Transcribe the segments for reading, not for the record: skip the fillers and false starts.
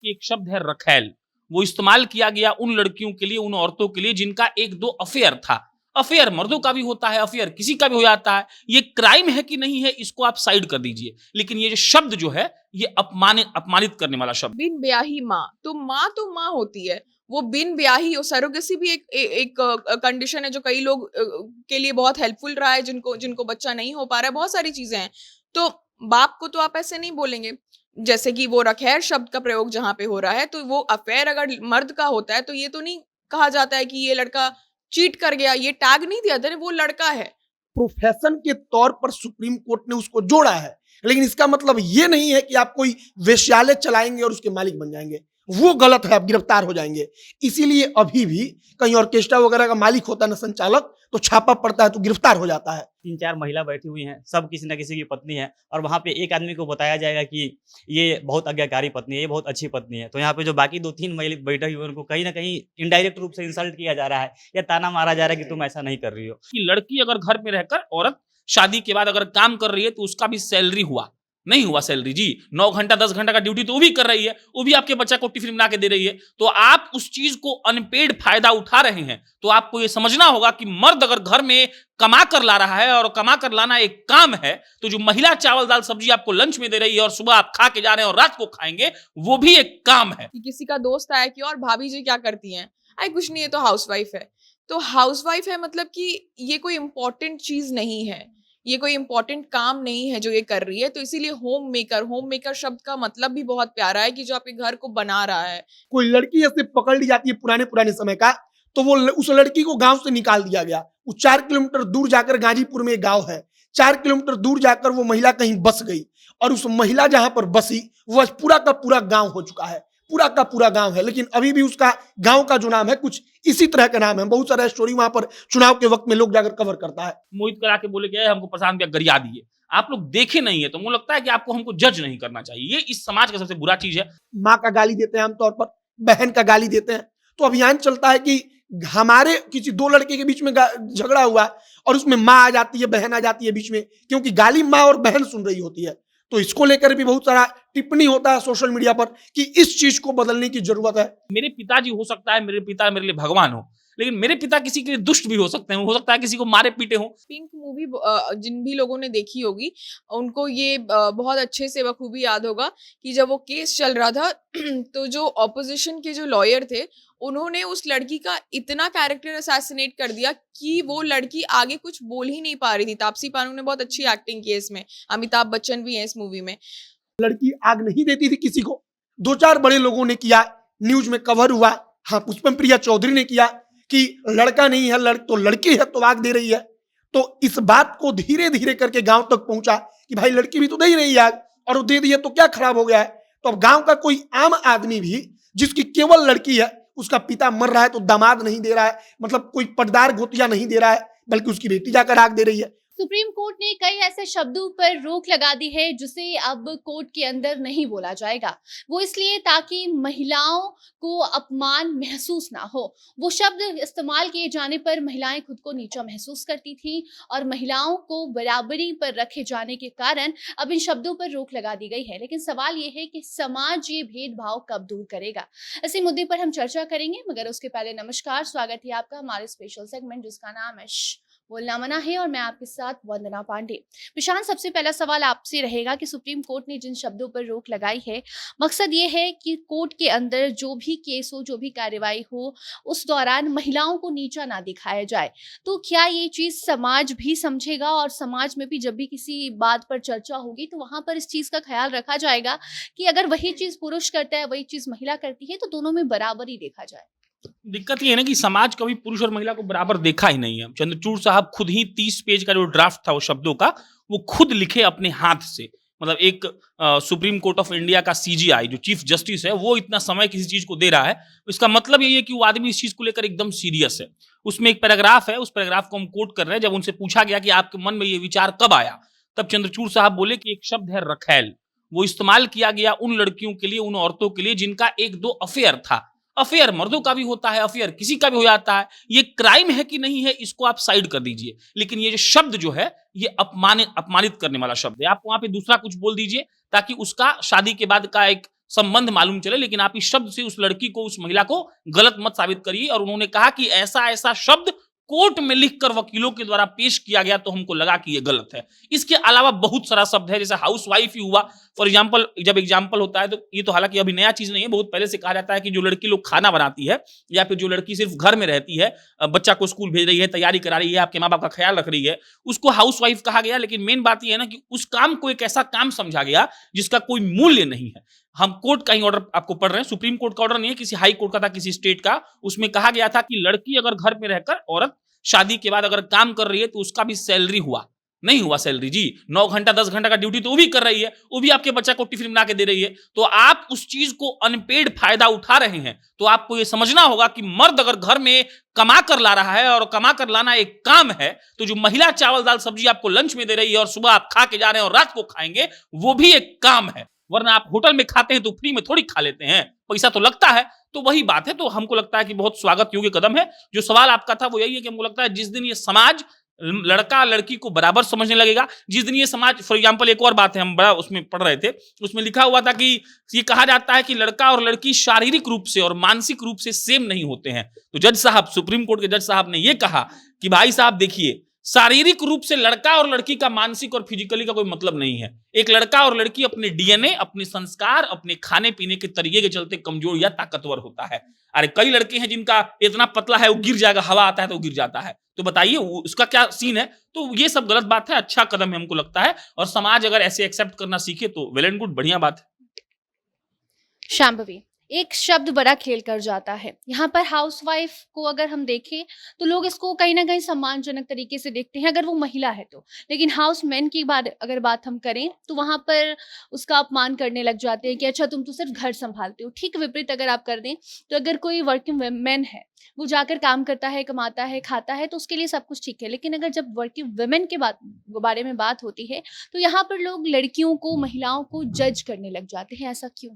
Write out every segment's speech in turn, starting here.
कि एक शब्द है रखैल, वो इस्तेमाल किया गया उन लड़कियों के लिए, उन औरतों के लिए जिनका एक दो अफेयर था। अफेयर मर्दों का भी होता है, अफेयर किसी का भी हो जाता है। ये क्राइम है कि नहीं है इसको आप साइड कर दीजिए, लेकिन ये जो शब्द जो है ये अपमानित करने वाला शब्द। बिन ब्याही तो माँ होती है, वो बिन ब्याही हो। सरोगेसी भी एक कंडीशन है जो कई लोग के लिए बहुत हेल्पफुल रहा है, जिनको जिनको बच्चा नहीं हो पा रहा है। बहुत सारी चीजें हैं। तो बाप को तो आप ऐसे नहीं बोलेंगे। जैसे कि वो रखैर शब्द का प्रयोग जहां पे हो रहा है, तो वो अफेयर अगर मर्द का होता है तो ये तो नहीं कहा जाता है कि ये लड़का चीट कर गया, ये टैग नहीं दिया था, वो लड़का है। प्रोफेशन के तौर पर सुप्रीम कोर्ट ने उसको जोड़ा है, लेकिन इसका मतलब ये नहीं है कि आप कोई वेश्यालय चलाएंगे और उसके मालिक बन जाएंगे। वो गलत है, आप गिरफ्तार हो जाएंगे। इसीलिए अभी भी कहीं ऑर्केस्ट्रा वगैरह का मालिक होता है ना संचालक, तो छापा पड़ता है तो गिरफ्तार हो जाता है। 3-4 महिला बैठी हुई हैं, सब किसी न किसी की पत्नी है, और वहाँ पे एक आदमी को बताया जाएगा कि ये बहुत आज्ञाकारी पत्नी है, ये बहुत अच्छी पत्नी है। तो यहाँ पे जो बाकी 2-3 महिला बैठी हुई हैं, उनको कहीं न कहीं इनडायरेक्ट रूप से इंसल्ट किया जा रहा है या ताना मारा जा रहा है कि तुम ऐसा नहीं कर रही हो। कि लड़की अगर घर में रहकर, औरत शादी के बाद अगर काम कर रही है तो उसका भी सैलरी हुआ, नहीं हुआ सैलरी जी। 9 घंटा 10 घंटा का ड्यूटी तो वो भी कर रही है, वो भी आपके बच्चा को टिफिन बना के दे रही है। तो आप उस चीज को अनपेड फायदा उठा रहे हैं। तो आपको ये समझना होगा कि मर्द अगर घर में कमा कर ला रहा है और कमा कर लाना एक काम है, तो जो महिला चावल दाल सब्जी आपको लंच में दे रही है और सुबह आप खा के जा रहे हैं और रात को खाएंगे, वो भी एक काम है। कि किसी का दोस्त आया कि और भाभी जी क्या करती हैं, आई कुछ नहीं, है तो हाउसवाइफ है। तो हाउसवाइफ है मतलब कि ये कोई इंपॉर्टेंट चीज नहीं है, ये कोई इंपॉर्टेंट काम नहीं है जो ये कर रही है। तो इसीलिए होम मेकर शब्द का मतलब भी बहुत प्यारा है कि जो आपके घर को बना रहा है। कोई लड़की ऐसे पकड़ ली जाती है पुराने पुराने समय का, तो वो उस लड़की को गांव से निकाल दिया गया। वो 4 किलोमीटर दूर जाकर, गाजीपुर में एक गांव है, 4 किलोमीटर दूर जाकर वो महिला कहीं बस गई, और उस महिला जहां पर बसी वो आज पूरा का पूरा गांव हो चुका है, पूरा का पूरा गांव है। लेकिन अभी भी उसका गांव का जो नाम है कुछ इसी तरह का नाम है। बहुत सारा स्टोरी वहां पर चुनाव के वक्त में लोग जाकर कवर करता है। मोहित करा के बोले गए हमको प्रशांत भैया गरिया दिए। आप लोग देखे नहीं है तो मुझे लगता है कि आपको हमको जज नहीं करना चाहिए। ये इस समाज का सबसे बुरा चीज है। माँ का गाली देते हैं आमतौर पर, बहन का गाली देते हैं। तो अभियान चलता है कि हमारे किसी 2 लड़के के बीच में झगड़ा हुआ और उसमें माँ आ जाती है, बहन आ जाती है बीच में, क्योंकि गाली माँ और बहन सुन रही होती है। तो इसको लेकर भी बहुत सारा टिप्पणी होता है सोशल मीडिया पर कि इस चीज को बदलने की जरूरत है। मेरे पिताजी, हो सकता है मेरे पिता मेरे लिए भगवान हो, लेकिन मेरे पिता किसी के लिए दुष्ट भी हो सकते हैं। हो सकता है किसी को मारे पीटे हो। पिंक मूवी जिन भी लोगों ने देखी होगी उनको ये बहुत अच्छे से बखूबी याद होगा कि जब वो केस चल रहा था तो जो ऑपोजिशन के जो लॉयर थे उन्होंने उस लड़की का इतना कैरेक्टर असैसिनेट कर दिया कि वो लड़की आगे कुछ बोल ही नहीं पा रही थी। तापसी पन्नू ने बहुत अच्छी एक्टिंग की है इसमें, अमिताभ बच्चन भी है इस मूवी में। लड़की आग नहीं देती थी किसी को। 2-4 बड़े लोगों ने किया, न्यूज में कवर हुआ। हाँ, पुष्पम प्रिया चौधरी ने किया कि लड़का नहीं है तो लड़की है तो आग दे रही है। तो इस बात को धीरे धीरे करके गांव तक पहुंचा कि भाई लड़की भी तो दे ही रही है आग, और वो दे दी है तो क्या खराब हो गया है। तो अब गांव का कोई आम आदमी भी जिसकी केवल लड़की है, उसका पिता मर रहा है तो दामाद नहीं दे रहा है, मतलब कोई पटदार गोतिया नहीं दे रहा है, बल्कि उसकी बेटी जाकर आग दे रही है। सुप्रीम कोर्ट ने कई ऐसे शब्दों पर रोक लगा दी है जिसे अब कोर्ट के अंदर नहीं बोला जाएगा। वो इसलिए ताकि महिलाओं को अपमान महसूस ना हो। वो शब्द इस्तेमाल किए जाने पर महिलाएं खुद को नीचा महसूस करती थी और महिलाओं को बराबरी पर रखे जाने के कारण अब इन शब्दों पर रोक लगा दी गई है। लेकिन सवाल ये है कि समाज ये भेदभाव कब दूर करेगा। इसी मुद्दे पर हम चर्चा करेंगे, मगर उसके पहले नमस्कार, स्वागत है आपका हमारे स्पेशल सेगमेंट जिसका नाम है बोलना मना है, और मैं आपके साथ वंदना पांडे। प्रशांत, सबसे पहला सवाल आपसे रहेगा कि सुप्रीम कोर्ट ने जिन शब्दों पर रोक लगाई है, मकसद ये है कि कोर्ट के अंदर जो भी केस हो, जो भी कार्रवाई हो, उस दौरान महिलाओं को नीचा ना दिखाया जाए। तो क्या ये चीज समाज भी समझेगा और समाज में भी जब भी किसी बात पर चर्चा होगी तो वहां पर इस चीज का ख्याल रखा जाएगा कि अगर वही चीज पुरुष करता है, वही चीज महिला करती है, तो दोनों में बराबरी देखा जाए। दिक्कत ये है ना कि समाज कभी पुरुष और महिला को बराबर देखा ही नहीं है। चंद्रचूड़ साहब खुद ही 30 पेज का जो ड्राफ्ट था वो शब्दों का, वो खुद लिखे अपने हाथ से। मतलब एक सुप्रीम कोर्ट ऑफ इंडिया का सीजीआई जो चीफ जस्टिस है, वो इतना समय किसी चीज को दे रहा है, इसका मतलब यही है कि वो आदमी इस चीज को लेकर एकदम सीरियस है। उसमें एक पैराग्राफ है, उस पैराग्राफ को हम कोट कर रहे हैं। जब उनसे पूछा गया कि आपके मन में ये विचार कब आया, तब चंद्रचूड़ साहब बोले कि एक शब्द है रखैल, वो इस्तेमाल किया गया उन लड़कियों के लिए, उन औरतों के लिए जिनका एक दो अफेयर था। अफेयर मर्दों का भी होता है, अफेयर किसी का भी हो जाता है। ये क्राइम है कि नहीं है इसको आप साइड कर दीजिए, लेकिन ये जो शब्द जो है ये अपमानित करने वाला शब्द है। आप वहां पे दूसरा कुछ बोल दीजिए ताकि उसका शादी के बाद का एक संबंध मालूम चले, लेकिन आप इस शब्द से उस लड़की को, उस महिला को गलत मत साबित करिए। और उन्होंने कहा कि ऐसा ऐसा शब्द कोर्ट में लिखकर वकीलों के द्वारा पेश किया गया तो हमको लगा कि ये गलत है। इसके अलावा बहुत सारा शब्द है, जैसे हाउसवाइफ ही हुआ फॉर एग्जाम्पल। जब एग्जाम्पल होता है तो ये तो हालांकि अभी नया चीज नहीं है, बहुत पहले से कहा जाता है कि जो लड़की लोग खाना बनाती है या फिर जो लड़की सिर्फ घर में रहती है, बच्चा को स्कूल भेज रही है, तैयारी करा रही है, आपके माँ बाप का ख्याल रख रही है, उसको हाउसवाइफ कहा गया। लेकिन मेन बात यह है ना कि उस काम को एक ऐसा काम समझा गया जिसका कोई मूल्य नहीं है। हम कोर्ट का ही ऑर्डर आपको पढ़ रहे हैं, सुप्रीम कोर्ट का ऑर्डर नहीं है, किसी हाई कोर्ट का था, किसी स्टेट का। उसमें कहा गया था कि लड़की अगर घर में रहकर, औरत शादी के बाद अगर काम कर रही है तो उसका भी सैलरी हुआ, नहीं हुआ सैलरी जी। 9 घंटा 10 घंटा का ड्यूटी तो वो भी कर रही है, वो भी आपके बच्चा को टिफिन बना के दे रही है। तो आप उस चीज को अनपेड फायदा उठा रहे हैं। तो आपको ये समझना होगा कि मर्द अगर घर में कमा कर ला रहा है और कमा कर लाना एक काम है, तो जो महिला चावल दाल सब्जी आपको लंच में दे रही है और सुबह आप खा के जा रहे हैं और रात को खाएंगे, वो भी एक काम है। वरना आप होटल में खाते हैं तो फ्री में थोड़ी खा लेते हैं, पैसा तो लगता है। तो वही बात है। तो हमको लगता है कि बहुत स्वागत योग्य कदम है। जो सवाल आपका था वो यही है कि हमको लगता है जिस दिन ये समाज लड़का लड़की को बराबर समझने लगेगा, जिस दिन ये समाज, फॉर एग्जांपल एक और बात है, हम बड़ा उसमें पढ़ रहे थे, उसमें लिखा हुआ था कि ये कहा जाता है कि लड़का और लड़की शारीरिक रूप से और मानसिक रूप से सेम नहीं होते हैं। तो जज साहब, सुप्रीम कोर्ट के जज साहब ने ये कहा कि भाई साहब देखिए, शारीरिक रूप से लड़का और लड़की का मानसिक और फिजिकली का कोई मतलब नहीं है। एक लड़का और लड़की अपने डीएनए, अपने संस्कार, अपने खाने पीने के तरीके के चलते कमजोर या ताकतवर होता है। अरे कई लड़के हैं जिनका इतना पतला है वो गिर जाएगा, हवा आता है तो गिर जाता है। तो बताइए उसका क्या सीन है? तो ये सब गलत बात है। अच्छा कदम है हमको लगता है, और समाज अगर ऐसे एक्सेप्ट करना सीखे तो वेल एंड गुड, बढ़िया बात है। शांभवी, एक शब्द बड़ा खेल कर जाता है। यहाँ पर हाउसवाइफ को अगर हम देखें तो लोग इसको कहीं ना कहीं सम्मानजनक तरीके से देखते हैं अगर वो महिला है तो, लेकिन हाउसमैन की अगर बात हम करें तो वहाँ पर उसका अपमान करने लग जाते हैं कि अच्छा तुम तो सिर्फ घर संभालते हो। ठीक विपरीत अगर आप कर दें तो अगर कोई वर्किंग मैन है, वो जाकर काम करता है, कमाता है, खाता है, तो उसके लिए सब कुछ ठीक है। लेकिन अगर जब वर्किंग वुमेन के बारे में बात होती है तो यहाँ पर लोग लड़कियों को, महिलाओं को जज करने लग जाते हैं। ऐसा क्यों?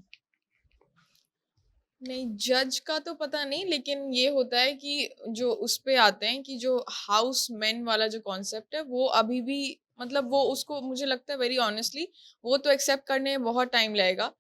नहीं, जज का तो पता नहीं, लेकिन ये होता है कि जो उस पे आते हैं कि जो हाउस मैन वाला जो कॉन्सेप्ट है वो अभी भी, मतलब वो उसको मुझे लगता है वेरी ऑनेस्टली वो तो एक्सेप्ट करने में बहुत टाइम लगेगा।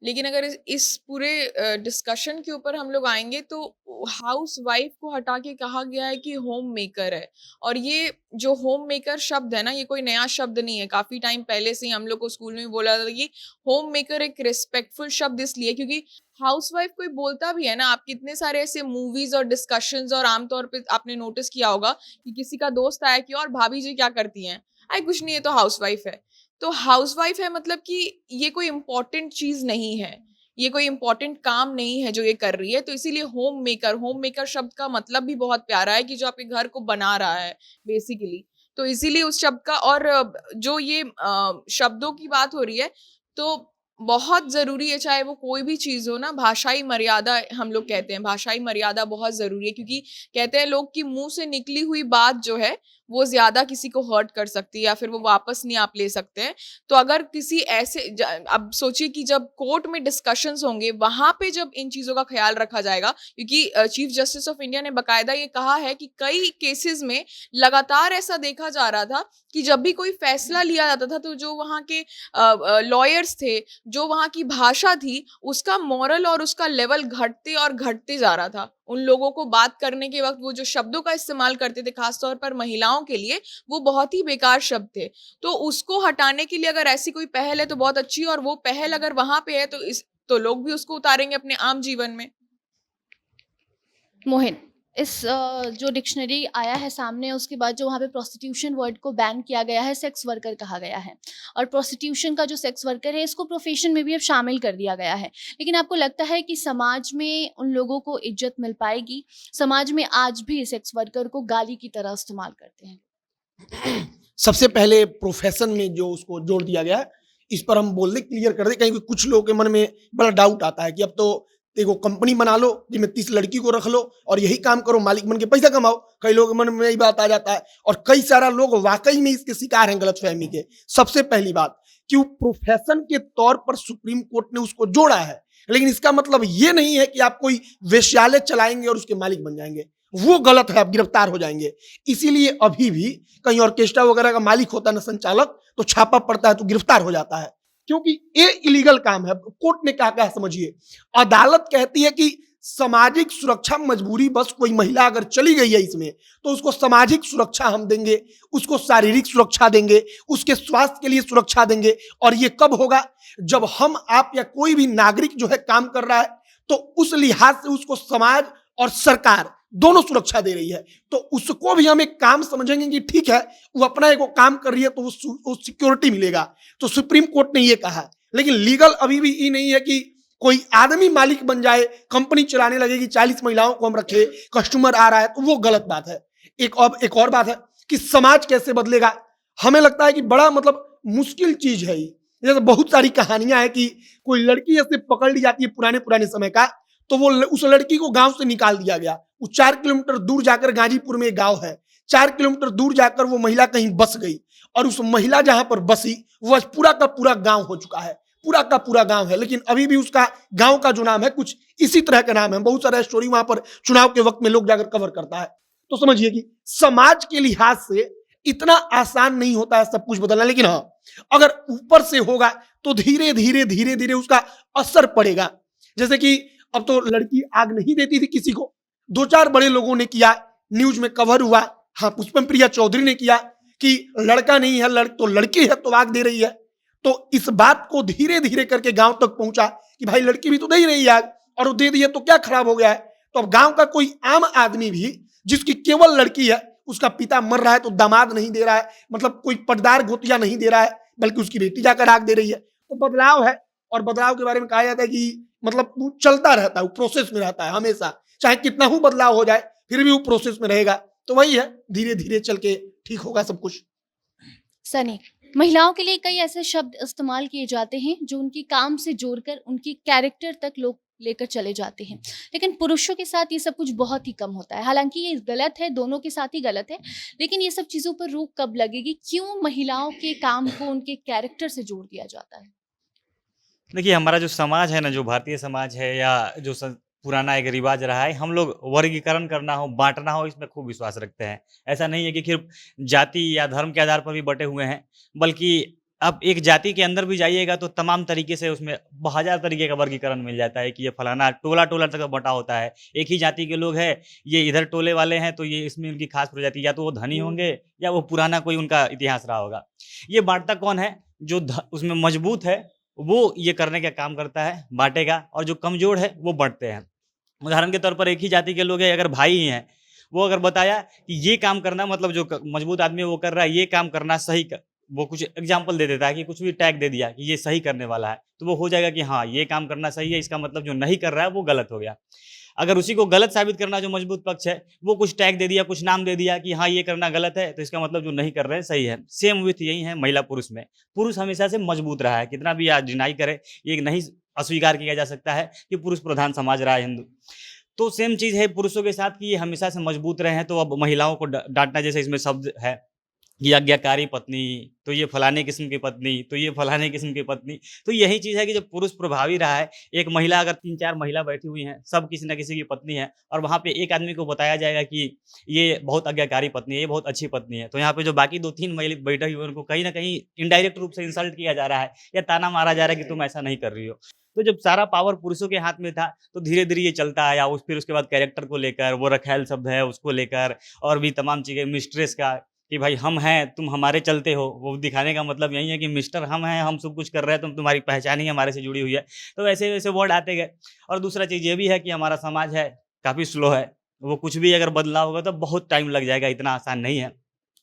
लेकिन अगर इस पूरे डिस्कशन के ऊपर हम लोग आएंगे तो हाउस वाइफ को हटा के कहा गया है कि होम मेकर है। और ये जो होम मेकर शब्द है ना, ये कोई नया शब्द नहीं है। काफी टाइम पहले से ही हम लोग को स्कूल में बोला था कि होम मेकर एक रिस्पेक्टफुल शब्द इसलिए क्योंकि हाउसवाइफ कोई बोलता भी है ना, आप कितने सारे ऐसे मूवीज और डिस्कशंस और आमतौर पे आपने नोटिस किया होगा कि किसी का दोस्त आया कि और भाभी जी क्या करती हैं, आई कुछ नहीं है, तो हाउसवाइफ है। तो हाउसवाइफ है मतलब कि ये कोई इम्पोर्टेंट चीज नहीं है, ये कोई इम्पोर्टेंट काम नहीं है जो ये कर रही है। तो इसीलिए होम मेकर शब्द का मतलब भी बहुत प्यारा है कि जो आपके घर को बना रहा है बेसिकली। तो इसीलिए उस शब्द का, और जो ये शब्दों की बात हो रही है तो बहुत जरूरी है, चाहे वो कोई भी चीज हो ना, भाषाई मर्यादा हम लोग कहते हैं, भाषाई मर्यादा बहुत जरूरी है। क्योंकि कहते हैं लोग कि मुंह से निकली हुई बात जो है वो ज्यादा किसी को हर्ट कर सकती है या फिर वो वापस नहीं आप ले सकते हैं। तो अगर किसी ऐसे, अब सोचिए कि जब कोर्ट में डिस्कशंस होंगे वहां पे जब इन चीजों का ख्याल रखा जाएगा, क्योंकि चीफ जस्टिस ऑफ इंडिया ने बकायदा ये कहा है कि कई केसेस में लगातार ऐसा देखा जा रहा था कि जब भी कोई फैसला लिया जाता था तो जो वहाँ के लॉयर्स थे, जो वहाँ की भाषा थी, उसका मॉरल और उसका लेवल घटते और घटते जा रहा था। उन लोगों को बात करने के वक्त वो जो शब्दों का इस्तेमाल करते थे खासतौर पर महिलाओं के लिए, वो बहुत ही बेकार शब्द थे। तो उसको हटाने के लिए अगर ऐसी कोई पहल है तो बहुत अच्छी, और वो पहल अगर वहां पे है तो लोग भी उसको उतारेंगे अपने आम जीवन में। मोहिन, इस जो डिक्शनरी आया है सामने, उसके बाद जो वहाँ पे प्रोस्टिट्यूशन वर्ड को बैन किया गया है, सेक्स वर्कर कहा गया है, और प्रोस्टिट्यूशन का जो सेक्स वर्कर है इसको प्रोफेशन में भी अब शामिल कर दिया गया है। लेकिन आपको लगता है कि समाज में उन लोगों को इज्जत मिल पाएगी? समाज में आज भी सेक्स वर्कर को गाली की तरह इस्तेमाल करते हैं। सबसे पहले प्रोफेशन में जो उसको जोड़ दिया गया है, इस पर हम बोल दे, क्लियर कर दे, कहीं कुछ लोगों के मन में बड़ा डाउट आता है कि अब तो देखो कंपनी बना लो जिसमें 30 लड़की को रख लो और यही काम करो, मालिक बन के पैसा कमाओ। कई लोगों के मन में यही बात आ जाता है, और कई सारा लोग वाकई में इसके शिकार हैं गलतफहमी के। सबसे पहली बात कि वो प्रोफेशन के तौर पर सुप्रीम कोर्ट ने उसको जोड़ा है, लेकिन इसका मतलब ये नहीं है कि आप कोई वेश्यालय चलाएंगे और उसके मालिक बन जाएंगे, वो गलत है, आप गिरफ्तार हो जाएंगे। इसीलिए अभी भी कहीं ऑर्केस्ट्रा वगैरह का मालिक होता है ना संचालक, तो छापा पड़ता है तो गिरफ्तार हो जाता है। क्योंकि ये इलीगल काम है। कोर्ट ने क्या कहा समझिए, अदालत कहती है कि सामाजिक सुरक्षा मजबूरी, बस कोई महिला अगर चली गई है इसमें तो उसको सामाजिक सुरक्षा हम देंगे, उसको शारीरिक सुरक्षा देंगे, उसके स्वास्थ्य के लिए सुरक्षा देंगे। और ये कब होगा? जब हम, आप या कोई भी नागरिक जो है काम कर रहा है तो उस लिहाज से उसको समाज और सरकार दोनों सुरक्षा दे रही है, तो उसको भी हम एक काम समझेंगे कि ठीक है वो अपना एक काम कर रही है तो वो सिक्योरिटी मिलेगा। तो सुप्रीम कोर्ट ने ये कहा। लेकिन लीगल अभी भी ये नहीं है कि कोई आदमी मालिक बन जाए, कंपनी चलाने लगे कि 40 महिलाओं को हम रखे, कस्टमर आ रहा है, तो वो गलत बात है। एक और बात है कि समाज कैसे बदलेगा। हमें लगता है कि बड़ा मुश्किल चीज है ये। जैसे बहुत सारी कहानियां हैं कि कोई लड़की ऐसे पकड़ ली जाती है पुराने समय का, तो वो उस लड़की को गांव से निकाल दिया गया। वो 4 किलोमीटर दूर जाकर, गाजीपुर में एक गांव है, 4 किलोमीटर दूर जाकर वो महिला कहीं बस गई, और उस महिला जहां पर बसी वो आज पूरा का पूरा गांव हो चुका है, पूरा का पूरा गांव है। लेकिन अभी भी उसका गांव का जो नाम है कुछ इसी तरह का नाम है। बहुत सारा स्टोरी वहां पर चुनाव के वक्त में लोग जाकर कवर करता है। तो समझिए कि समाज के लिहाज से इतना आसान नहीं होता है सब कुछ बदलना। लेकिन हाँ, अगर ऊपर से होगा तो धीरे धीरे उसका असर पड़ेगा। जैसे कि अब तो लड़की आग नहीं देती थी किसी को, 2-4 बड़े लोगों ने किया, न्यूज में कवर हुआ। हाँ, पुष्पम प्रिया चौधरी ने किया कि लड़का नहीं है तो लड़की है तो आग दे रही है। तो इस बात को धीरे धीरे करके गांव तक पहुंचा कि भाई लड़की भी तो दे ही रही है आग, और वो दे दी है तो क्या खराब हो गया है। तो अब गांव का कोई आम आदमी भी जिसकी केवल लड़की है, उसका पिता मर रहा है तो दामाद नहीं दे रहा है, कोई पटदार गोतिया नहीं दे रहा है, बल्कि उसकी बेटी जाकर आग दे रही है। तो बदलाव है, और बदलाव के बारे में कहा जाता है कि वो चलता रहता है, वो प्रोसेस में रहता है हमेशा। चाहे कितना ही बदलाव हो जाए फिर भी वो प्रोसेस में रहेगा। तो वही है, धीरे धीरे चल के ठीक होगा सब कुछ। सनी, महिलाओं के लिए कई ऐसे शब्द इस्तेमाल किए जाते हैं जो उनकी काम से जोड़कर उनकी कैरेक्टर तक लोग लेकर चले जाते हैं, लेकिन पुरुषों के साथ ये सब कुछ बहुत ही कम होता है। हालांकि ये गलत है, दोनों के साथ ही गलत है, लेकिन ये सब चीजों पर रोक कब लगेगी? क्यों महिलाओं के काम को उनके कैरेक्टर से जोड़ दिया जाता है? देखिए, हमारा जो समाज है ना, जो भारतीय समाज है या जो पुराना एक रिवाज रहा है, हम लोग वर्गीकरण करना हो, बांटना हो, इसमें खूब विश्वास रखते हैं। ऐसा नहीं है कि सिर्फ जाति या धर्म के आधार पर भी बटे हुए हैं, बल्कि आप एक जाति के अंदर भी जाइएगा तो तमाम तरीके से उसमें हजार तरीके का वर्गीकरण मिल जाता है कि ये फलाना टोला तक बटा होता है। एक ही जाति के लोग हैं, ये इधर टोले वाले हैं तो ये इसमें उनकी खास प्रजाति, या तो वो धनी होंगे या वो पुराना कोई उनका इतिहास रहा होगा। ये बांटता कौन है? जो उसमें मजबूत है वो ये करने का काम करता है, बांटेगा, और जो कमजोर है वो बंटते हैं। उदाहरण के तौर पर एक ही जाति के लोग हैं, अगर भाई ही हैं, वो अगर बताया कि ये काम करना, मतलब जो मजबूत आदमी है वो कर रहा है, ये काम करना सही वो कुछ एग्जाम्पल दे देता है कि कुछ भी टैग दे दिया कि ये सही करने वाला है, तो वो हो जाएगा कि हाँ ये काम करना सही है, इसका मतलब जो नहीं कर रहा है वो गलत हो गया। अगर उसी को गलत साबित करना, जो मजबूत पक्ष है, वो कुछ टैग दे दिया, कुछ नाम दे दिया कि हाँ ये करना गलत है, तो इसका मतलब जो नहीं कर रहे हैं सही है। सेम विथ यही है महिला पुरुष में। पुरुष हमेशा से मजबूत रहा है, कितना भी आज डिनाई करे, ये नहीं अस्वीकार किया जा सकता है कि पुरुष प्रधान समाज रहा है हिंदू। तो सेम चीज़ है पुरुषों के साथ कि ये हमेशा से मजबूत रहे हैं। तो अब महिलाओं को डांटना, जैसे इसमें शब्द है कि आज्ञाकारी पत्नी, तो ये फलाने किस्म की पत्नी, तो ये फलाने किस्म की पत्नी, तो यही चीज़ है कि जब पुरुष प्रभावी रहा है, एक महिला, अगर 3-4 महिला बैठी हुई हैं, सब किसी न किसी की पत्नी है, और वहाँ पे एक आदमी को बताया जाएगा कि ये बहुत आज्ञाकारी पत्नी है, ये बहुत अच्छी पत्नी है, तो यहाँ पे जो बाकी 2-3 महिला बैठे हुए उनको कहीं ना कहीं इनडायरेक्ट रूप से इंसल्ट किया जा रहा है या ताना मारा जा रहा है कि तुम ऐसा नहीं कर रही हो। तो जब सारा पावर पुरुषों के हाथ में था तो धीरे धीरे ये चलता आया। फिर उसके बाद कैरेक्टर को लेकर, वो रखैल शब्द है उसको लेकर, और भी तमाम चीज़ें, मिस्ट्रेस का कि भाई हम हैं, तुम हमारे चलते हो, वो दिखाने का मतलब यही है कि मिस्टर हम हैं, हम सब कुछ कर रहे हैं, तुम्हारी पहचान ही हमारे से जुड़ी हुई है। तो ऐसे वैसे वर्ड आते गए। और दूसरा चीज़ ये भी है कि हमारा समाज है काफ़ी स्लो है, वो कुछ भी अगर बदलाव होगा तो बहुत टाइम लग जाएगा, इतना आसान नहीं है।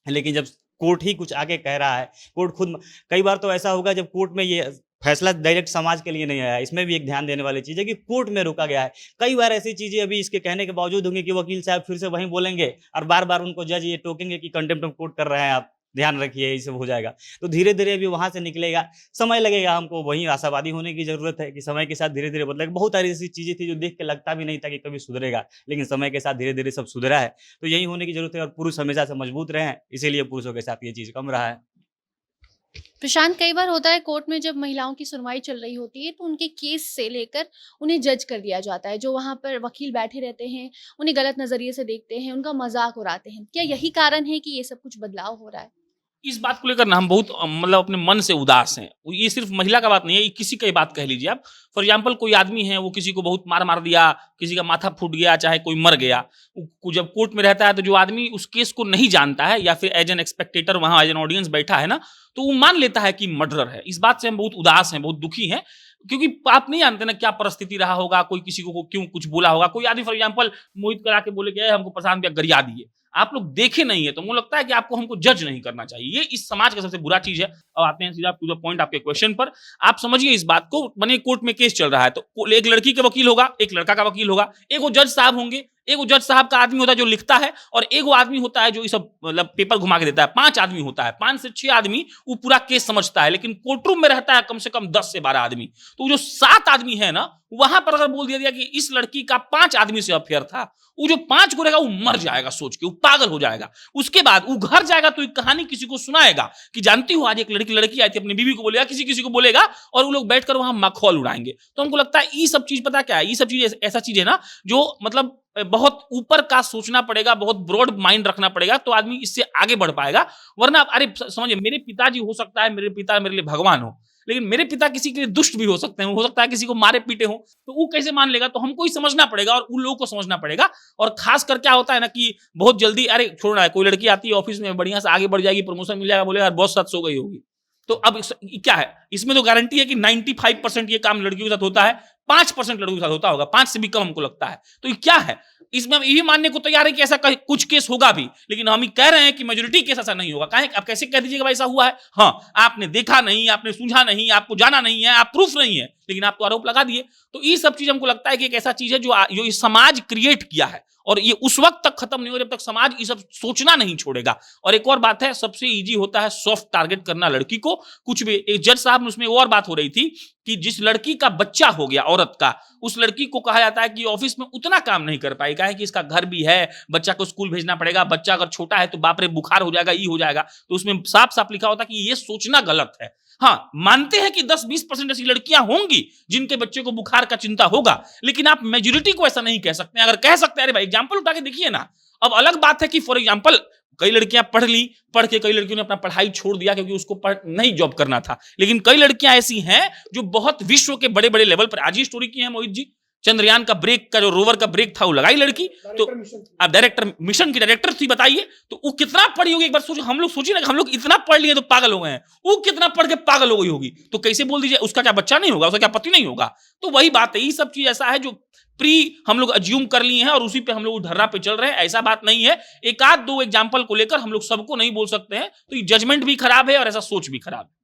लेकिन जब कोर्ट ही कुछ आके कह रहा है, कोर्ट खुद, कई बार तो ऐसा होगा जब कोर्ट में ये फैसला डायरेक्ट समाज के लिए नहीं आया, इसमें भी एक ध्यान देने वाली चीज़ है कि कोर्ट में रोका गया है। कई बार ऐसी चीज़ें अभी इसके कहने के बावजूद होंगी कि वकील साहब फिर से वहीं बोलेंगे और बार बार उनको जज ये टोकेंगे कि कंटेम्प्ट ऑफ कोर्ट कर रहे हैं आप, ध्यान रखिए, ये सब हो जाएगा। तो धीरे धीरे अभी वहाँ से निकलेगा, समय लगेगा। हमको वहीं आशावादी होने की ज़रूरत है कि समय के साथ धीरे धीरे बदलेगा। बहुत सारी ऐसी चीज़ें थी जो देख के लगता भी नहीं था कि कभी सुधरेगा, लेकिन समय के साथ धीरे धीरे सब सुधरा है। तो यही होने की जरूरत है, और पुरुष हमेशा से मजबूत रहे हैं, इसीलिए पुरुषों के साथ ये चीज़ कम रहा है। प्रशांत, कई बार होता है कोर्ट में जब महिलाओं की सुनवाई चल रही होती है तो उनके केस से लेकर उन्हें जज कर दिया जाता है। जो वहां पर वकील बैठे रहते हैं उन्हें गलत नजरिए से देखते हैं, उनका मजाक उड़ाते हैं। क्या यही कारण है कि ये सब कुछ बदलाव हो रहा है? इस बात को लेकर ना हम बहुत मतलब अपने मन से उदास हैं। ये सिर्फ महिला का बात नहीं है, ये किसी का ही बात कह लीजिए आप। फॉर एग्जाम्पल कोई आदमी है, वो किसी को बहुत मार दिया, किसी का माथा फूट गया, चाहे कोई मर गया, जब कोर्ट में रहता है तो जो आदमी उस केस को नहीं जानता है या फिर एज एन एक्सपेक्टेटर वहां एज एन ऑडियंस बैठा है ना, तो वो मान लेता है कि मर्डर है। इस बात से हम बहुत उदास हैं, बहुत दुखी हैं, क्योंकि आप नहीं जानते ना क्या परिस्थिति रहा होगा, कोई किसी को क्यों कुछ बोला होगा। कोई आदमी फॉर एग्जाम्पल मोहित करा के बोले कि हमको प्रशांत भैया गरिया दिए, आप लोग देखे नहीं है, तो मुझे लगता है कि आपको हमको जज नहीं करना चाहिए। ये इस समाज का सबसे बुरा चीज है। अब आते हैं सीधा टू द पॉइंट आपके क्वेश्चन पर। आप समझिए इस बात को, बने कोर्ट में केस चल रहा है, तो एक लड़की का वकील होगा, एक लड़का का वकील होगा, एक वो जज साहब होंगे, एक वो जज साहब का आदमी होता है जो लिखता है, और एक वो आदमी होता है जो ये सब मतलब पेपर घुमा के देता है। 5 आदमी होता है, 5 से 6 आदमी वो पूरा केस समझता है, लेकिन कोर्टरूम में रहता है कम से कम 10 से 12 आदमी। तो जो 7 आदमी है ना, वहां पर अगर बोल दिया गया कि इस लड़की का 5 आदमी से अफेयर था, वो जो 5 को रहेगा वो मर जाएगा सोच के, वो पागल हो जाएगा। उसके बाद वो घर जाएगा तो एक कहानी किसी को सुनाएगा कि जानती हो आज एक लड़की आई थी, अपनी बीवी को बोलेगा, किसी को बोलेगा, और वो लोग बैठकर वहां मखौल उड़ाएंगे। तो हमको लगता है ये सब चीज पता क्या है, ये सब चीज ऐसा चीज है ना जो मतलब बहुत ऊपर का सोचना पड़ेगा, बहुत ब्रॉड माइंड रखना पड़ेगा, तो आदमी इससे आगे बढ़ पाएगा। वरना अरे समझिए, मेरे पिताजी हो सकता है, मेरे पिता मेरे लिए भगवान हो, लेकिन मेरे पिता किसी के लिए दुष्ट भी हो सकते हैं, हो सकता है किसी को मारे पीटे हो, तो वो कैसे मान लेगा? तो हमको ही समझना पड़ेगा और उन लोगों को समझना पड़ेगा। और खास कर क्या होता है ना कि बहुत जल्दी अरे छोड़ना है, कोई लड़की आती है ऑफिस में बढ़िया से आगे बढ़ जाएगी, प्रमोशन मिल जाएगा, बोलेगा बॉस साथ सो गई होगी। तो अब क्या है इसमें, तो गारंटी है कि 95% ये काम लड़कियों के साथ होता है, 5% लड़कों के साथ होता होगा, 5 से भी कम हमको लगता है। तो ये क्या है, इसमें हम ये मानने को तैयार है कि ऐसा कुछ केस होगा भी, लेकिन हम ही कह रहे हैं कि मेजोरिटी केस ऐसा नहीं होगा। कहें आप कैसे कह दीजिएगा भाई ऐसा हुआ है? हाँ, आपने देखा नहीं, आपने सुझा नहीं, आपको जाना नहीं है, आप प्रूफ नहीं है, लेकिन आप तो आरोप लगा दिए। तो ये सब चीज हमको लगता है कि एक ऐसा चीज है जो इस समाज क्रिएट किया है, और ये उस वक्त तक खत्म नहीं हो जब तक समाज ये सब सोचना नहीं छोड़ेगा। और एक और बात है, सबसे इजी होता है सॉफ्ट टारगेट करना लड़की को, कुछ भी। एक जज साहब उसमें और बात हो रही थी कि जिस लड़की का बच्चा हो गया औरत का, उस लड़की को कहा जाता है कि ऑफिस में उतना काम नहीं कर पाएगा, है कि इसका घर भी है, बच्चा को स्कूल भेजना पड़ेगा, बच्चा अगर छोटा है तो बाप रे बुखार हो जाएगा, ये हो जाएगा। तो उसमें साफ साफ लिखा होता है कि ये सोचना गलत है। हाँ, मानते हैं कि 10-20% ऐसी लड़कियां होंगी जिनके बच्चे को बुखार का चिंता होगा, लेकिन आप मेजोरिटी को ऐसा नहीं कह सकते। अगर कह सकते हैं, अरे भाई एग्जाम्पल उठा के देखिए ना। अब अलग बात है कि फॉर एग्जाम्पल कई लड़कियां पढ़ के कई लड़कियों ने अपना पढ़ाई छोड़ दिया क्योंकि उसको नहीं जॉब करना था, लेकिन कई लड़कियां ऐसी हैं जो बहुत विश्व के बड़े बड़े लेवल पर, आज ही स्टोरी की है मोहित जी, चंद्रयान का ब्रेक का जो रोवर का ब्रेक था वो लगाई लड़की, तो अब डायरेक्टर मिशन की डायरेक्टर थी, बताइए तो वो कितना पढ़ी होगी। एक बार सोचिए, हम लोग सोचिए ना, हम लोग इतना पढ़ लिए तो पागल हो गए हैं, वो कितना पढ़ के पागल हो गई होगी। तो कैसे बोल दीजिए उसका क्या बच्चा नहीं होगा, उसका क्या पति नहीं होगा? तो वही बात है, ये सब चीज ऐसा है जो प्री हम लोग अज्यूम कर लिए हैं और उसी पे हम लोग धर्रा पे चल रहे हैं। ऐसा बात नहीं है, एक आध दो एग्जाम्पल को लेकर हम लोग सबको नहीं बोल सकते हैं, तो ये जजमेंट भी खराब है और ऐसा सोच भी खराब है।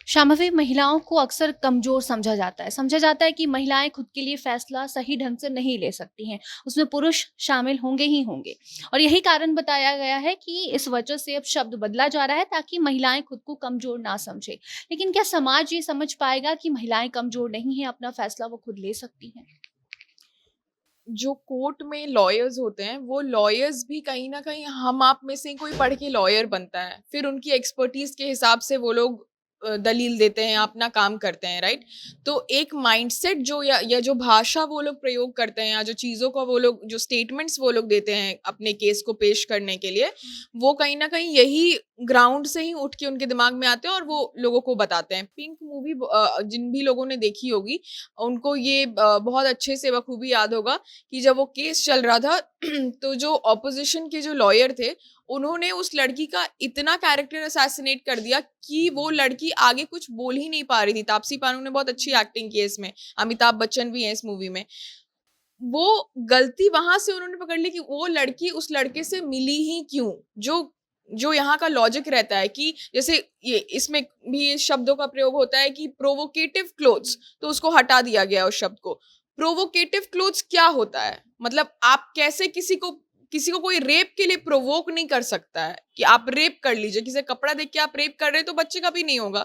शामावी, महिलाओं को अक्सर कमजोर समझा जाता है कि महिलाएं खुद के लिए फैसला सही ढंग से नहीं ले सकती हैं, उसमें पुरुष शामिल होंगे ही होंगे, और यही कारण बताया गया है कि इस वजह से अब शब्द बदला जा रहा है ताकि महिलाएं खुद को कमजोर ना समझे। लेकिन क्या समाज ये समझ पाएगा कि महिलाएं कमजोर नहीं हैं, अपना फैसला वो खुद ले सकती हैं? जो कोर्ट में लॉयर्स होते हैं, वो लॉयर्स भी कहीं ना कहीं हम आप में से कोई पढ़ के लॉयर बनता है, फिर उनकी एक्सपर्टीज के हिसाब से वो लोग दलील देते हैं, अपना काम करते हैं, राइट। तो एक माइंडसेट जो या जो भाषा वो लोग प्रयोग करते हैं, या जो चीज़ों को वो लोग, जो स्टेटमेंट्स वो लोग देते हैं अपने केस को पेश करने के लिए, वो कहीं ना कहीं यही ग्राउंड से ही उठ के उनके दिमाग में आते हैं और वो लोगों को बताते हैं। पिंक मूवी जिन भी लोगों ने देखी होगी उनको ये बहुत अच्छे से बखूबी याद होगा कि जब वो केस चल रहा था तो जो ऑपोजिशन के जो लॉयर थे, उन्होंने उस लड़की का इतना कैरेक्टर असैसिनेट कर दिया कि वो लड़की आगे कुछ बोल ही नहीं पा रही थी। तापसी पन्नू ने बहुत अच्छी एक्टिंग की इसमें, अमिताभ बच्चन भी है इस मूवी में। वो गलती वहां से उन्होंने पकड़ ली कि वो लड़की उस लड़के से मिली ही क्यों। जो यहाँ का लॉजिक रहता है कि जैसे ये इसमें भी शब्दों का प्रयोग होता है कि प्रोवोकेटिव क्लोथ्स, तो उसको हटा दिया गया उस शब्द को। प्रोवोकेटिव क्लोथ्स क्या होता है, मतलब आप कैसे किसी को कोई रेप के लिए प्रोवोक नहीं कर सकता है कि आप रेप कर लीजिए, किसी कपड़ा देख के आप रेप कर रहे हैं तो बच्चे का भी नहीं होगा।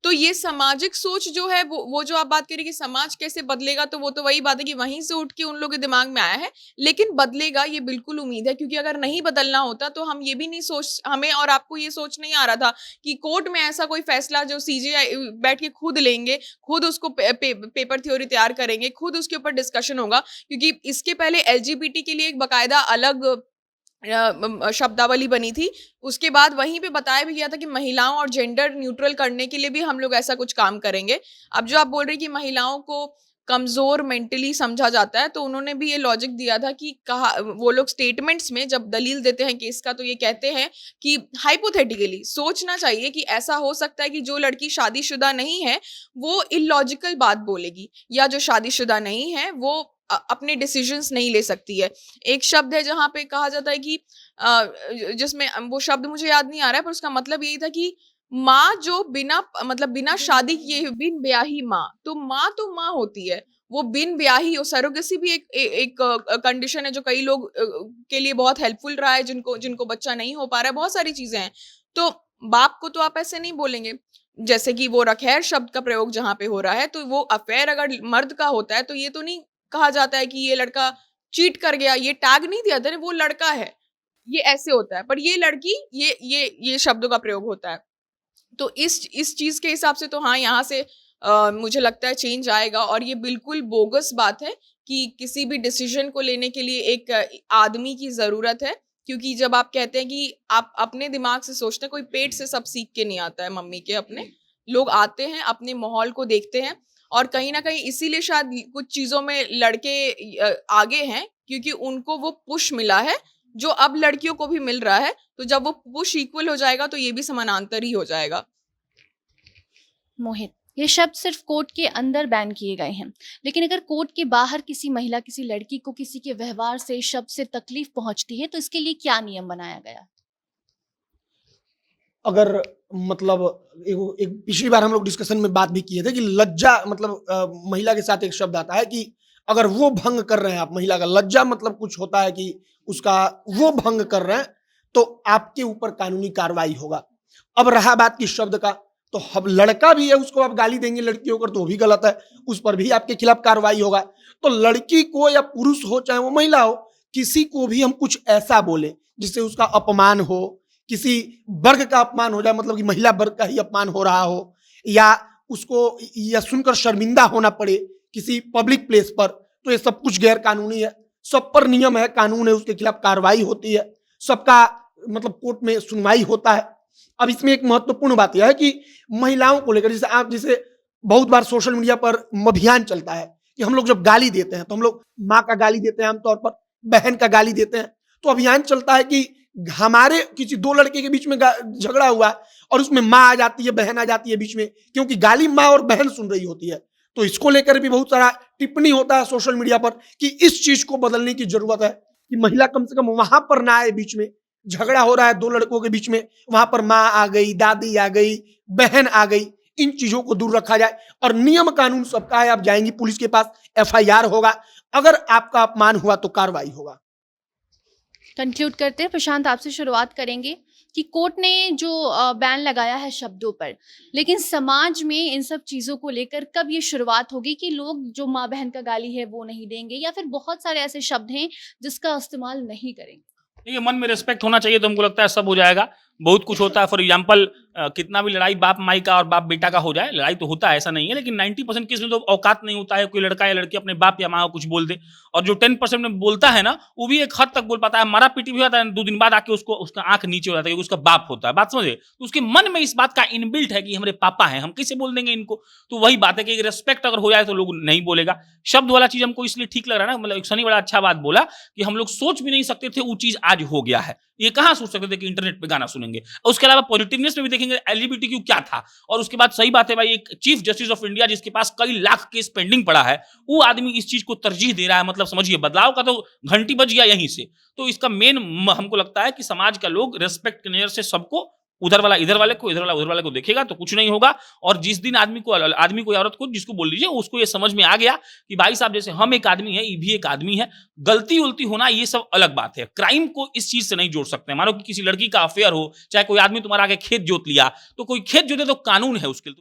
तो ये सामाजिक सोच जो है वो जो आप बात करें कि समाज कैसे बदलेगा, तो वो तो वही बात है कि वहीं से उठ के उन लोगों के दिमाग में आया है, लेकिन बदलेगा ये बिल्कुल उम्मीद है। क्योंकि अगर नहीं बदलना होता तो हम ये भी नहीं सोच, हमें और आपको ये सोच नहीं आ रहा था कि कोर्ट में ऐसा कोई फैसला जो सीजेआई बैठ के खुद लेंगे, खुद उसको पेपर थ्योरी तैयार करेंगे, खुद उसके ऊपर डिस्कशन होगा। क्योंकि इसके पहले LGBT के लिए एक बाकायदा अलग शब्दावली बनी थी। उसके बाद वहीं पे बताया भी गया था कि महिलाओं और जेंडर न्यूट्रल करने के लिए भी हम लोग ऐसा कुछ काम करेंगे। अब जो आप बोल रहे हैं कि महिलाओं को कमज़ोर मेंटली समझा जाता है, तो उन्होंने भी ये लॉजिक दिया था कि कहा वो लोग स्टेटमेंट्स में जब दलील देते हैं केस का, तो ये कहते हैं कि हाइपोथेटिकली सोचना चाहिए कि ऐसा हो सकता है कि जो लड़की शादीशुदा नहीं है, वो इलॉजिकल बात बोलेगी, या जो शादीशुदा नहीं है, वो अपने डिसीजंस नहीं ले सकती है। एक शब्द है जहाँ पे कहा जाता है कि जिसमें वो शब्द मुझे याद नहीं आ रहा है, पर उसका मतलब यही था कि माँ जो बिना शादी किए बिन ब्याही माँ, तो माँ होती है। वो बिन ब्याही और सरोगेसी भी एक कंडीशन है जो कई लोग के लिए बहुत हेल्पफुल रहा है, जिनको जिनको बच्चा नहीं हो पा रहा है, बहुत सारी चीजें हैं। तो बाप को तो आप ऐसे नहीं बोलेंगे। जैसे कि वो रखैर शब्द का प्रयोग जहाँ पे हो रहा है, तो वो अफेयर अगर मर्द का होता है, तो ये तो नहीं कहा जाता है कि ये लड़का चीट कर गया, ये टैग नहीं दिया था, वो लड़का है, ये ऐसे होता है। पर ये लड़की, ये शब्दों का प्रयोग होता है। तो इस चीज के हिसाब से तो हाँ, यहाँ से मुझे लगता है चेंज आएगा। और ये बिल्कुल बोगस बात है कि किसी भी डिसीजन को लेने के लिए एक आदमी की जरूरत है, क्योंकि जब आप कहते हैं कि आप अपने दिमाग से सोचते हैं, कोई पेट से सब सीख के नहीं आता है, मम्मी के अपने लोग आते हैं, अपने माहौल को देखते हैं, और कहीं ना कहीं इसीलिए शायद कुछ चीजों में लड़के आगे हैं, क्योंकि उनको वो पुश मिला है जो अब लड़कियों को भी मिल रहा है। तो जब वो पुश इक्वल हो जाएगा, तो ये भी समानांतर ही हो जाएगा। मोहित, ये शब्द सिर्फ कोर्ट के अंदर बैन किए गए हैं, लेकिन अगर कोर्ट के बाहर किसी महिला, किसी लड़की को किसी के व्यवहार से, शब्द से तकलीफ पहुंचती है, तो इसके लिए क्या नियम बनाया गया? अगर मतलब एक पिछली बार हम लोग डिस्कशन में बात भी किए थे कि लज्जा मतलब महिला के साथ एक शब्द आता है कि अगर वो भंग कर रहे हैं आप महिला का, लज्जा मतलब कुछ होता है कि उसका वो भंग कर रहे हैं, तो आपके ऊपर कानूनी कार्रवाई होगा। अब रहा बात किस शब्द का, तो हम लड़का भी है, उसको आप गाली देंगे लड़कियों को, तो भी गलत है, उस पर भी आपके खिलाफ कार्रवाई होगा। तो लड़की को या पुरुष हो चाहे वो महिला हो, किसी को भी हम कुछ ऐसा बोले जिससे उसका अपमान हो, किसी वर्ग का अपमान हो जाए, मतलब कि महिला वर्ग का ही अपमान हो रहा हो, या उसको यह सुनकर शर्मिंदा होना पड़े किसी पब्लिक प्लेस पर, तो ये सब कुछ गैर कानूनी है। सब पर नियम है, कानून है, उसके खिलाफ कार्रवाई होती है, सबका मतलब कोर्ट में सुनवाई होता है। अब इसमें एक महत्वपूर्ण बात यह है कि महिलाओं को लेकर जैसे बहुत बार सोशल मीडिया पर अभियान चलता है कि हम लोग जब गाली देते हैं, तो हम लोग माँ का गाली देते हैं, आमतौर पर बहन का गाली देते हैं, तो अभियान चलता है कि हमारे किसी दो लड़के के बीच में झगड़ा हुआ और उसमें माँ आ जाती है, बहन आ जाती है बीच में, क्योंकि गाली माँ और बहन सुन रही होती है। तो इसको लेकर भी बहुत सारा टिप्पणी होता है सोशल मीडिया पर कि इस चीज को बदलने की जरूरत है कि महिला कम से कम वहां पर ना आए, बीच में झगड़ा हो रहा है दो लड़कों के बीच में, वहां पर माँ आ गई, दादी आ गई, बहन आ गई, इन चीजों को दूर रखा जाए। और नियम कानून सबका है, आप जाएंगी पुलिस के पास, FIR होगा, अगर आपका अपमान हुआ तो कार्रवाई होगा। कंक्लूड करते हैं, प्रशांत आपसे शुरुआत करेंगे कि कोर्ट ने जो बैन लगाया है शब्दों पर, लेकिन समाज में इन सब चीज़ों को लेकर कब ये शुरुआत होगी कि लोग जो माँ बहन का गाली है वो नहीं देंगे, या फिर बहुत सारे ऐसे शब्द हैं जिसका इस्तेमाल नहीं करेंगे? देखिए, मन में रिस्पेक्ट होना चाहिए, तो हमको लगता है सब हो जाएगा। बहुत कुछ होता है, फॉर एग्जाम्पल कितना भी लड़ाई बाप माई का और बाप बेटा का हो जाए, लड़ाई तो होता है, ऐसा नहीं है, लेकिन 90% केस में तो औकात नहीं होता है कोई लड़का या लड़की अपने बाप या माँ को कुछ बोल दे। और जो 10% में बोलता है ना, वो भी एक हद तक बोल पाता है, मारा पीटी भी होता है, 2 दिन बाद आके उसका आंख नीचे हो जाता है क्योंकि उसका बाप होता है। बात समझे? तो उसके मन में इस बात का इनबिल्ट है कि हमारे पापा हैं, हम कैसे बोल देंगे इनको। तो वही बात है कि रिस्पेक्ट अगर हो जाए तो लोग नहीं बोलेगा। शब्द वाला चीज हमको इसलिए ठीक लग रहा है ना, मतलब सनी बड़ा अच्छा बात बोला कि हम लोग सोच भी नहीं सकते थे वो चीज आज हो गया है। ये कहाँ सोच सकते थे कि इंटरनेट पे गाना सुनेंगे। उसके अलावा पॉजिटिवनेस में भी देखेंगे LGBTQ क्या था। और उसके बाद सही बात है भाई, एक चीफ जस्टिस ऑफ इंडिया जिसके पास कई लाख केस पेंडिंग पड़ा है, वो आदमी इस चीज को तरजीह दे रहा है, मतलब समझिए बदलाव का तो घंटी बज गया यहीं से। तो इसका मेन हमको लगता है कि समाज का लोग रेस्पेक्ट के नजर से सबको, उधर वाला इधर वाले को, इधर वाला उधर वाले को देखेगा तो कुछ नहीं होगा। और जिस दिन आदमी को या औरत को जिसको बोल लीजिए, उसको ये समझ में आ गया कि भाई साहब जैसे हम एक आदमी है, ये भी एक आदमी है, गलती उल्टी होना ये सब अलग बात है, क्राइम को इस चीज से नहीं जोड़ सकते। मानो कि किसी लड़की का अफेयर हो, चाहे कोई आदमी तुम्हारा आगे खेत जोत लिया, तो कोई खेत जोते तो कानून है उसके लिए।